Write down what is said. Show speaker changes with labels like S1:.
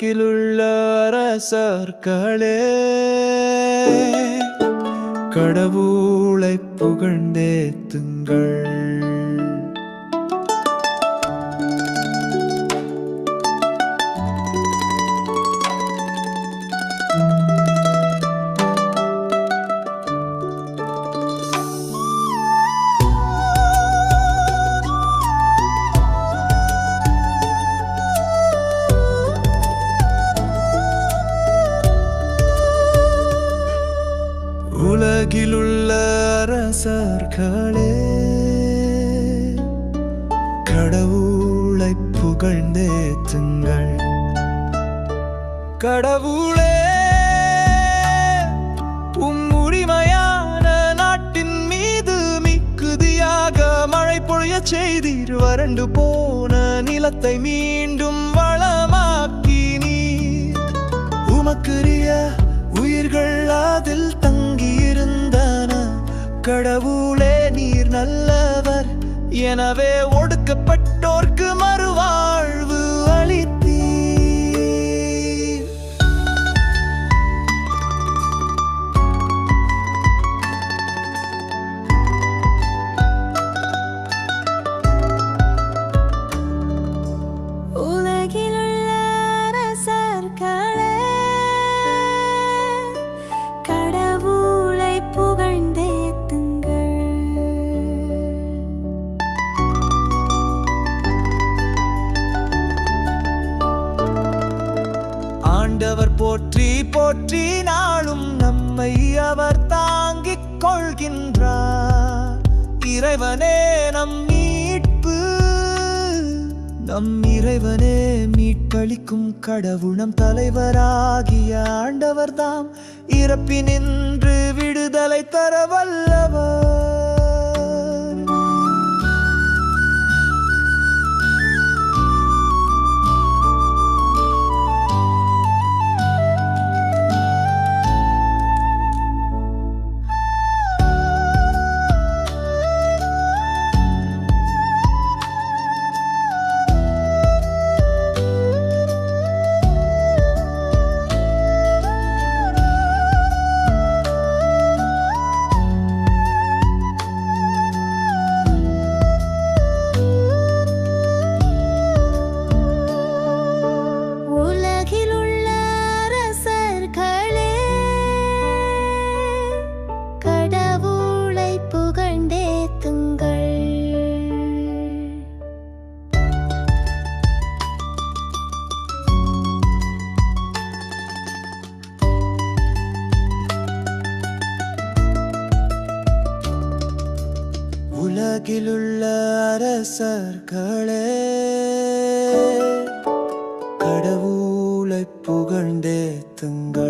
S1: உலகிலுள்ள அரசர்களே, கடவுளை புகழ்ந்தேத்துங்கள். உலகிலுள்ள அரசர்களே, கடவுளை புகழ்ந்தேத்துங்கள். கடவுளே, உம்முரிமையான நாட்டின் மீது மிகுதியாக மழை பொழியச் செய்தீர். வறண்டு போன நிலத்தை மீண்டும் வளமாக்கி நீர். உமக்குரிய உயிர்கள் அதில் தங்கியிருந்தன. கடவுளே, நீர் நல்லவர். எனவே ஒடுக்கப்பட்டோர்க்கு மறுவாழ்வு அளித்தீர்.
S2: உலகிலுள்ள அரசர்களே, கடவுளை புகழ்ந்தேத்துங்கள்.
S1: ஆண்டவர் போற்றி போற்றி நாளும் நம்மை அவர் தாங்கிக் கொள்கின்றார். இறைவனே நம் மீட்பு, நம் இறைவனே மீட்பளிக்கும் கடவுள். நம் தலைவராகிய ஆண்டவர்தாம் இறப்பினின்று விடுதலை தர வல்லவர். உலகிலுள்ள அரசர்களே, கடவுளை புகழ்ந்தேத்துங்கள்.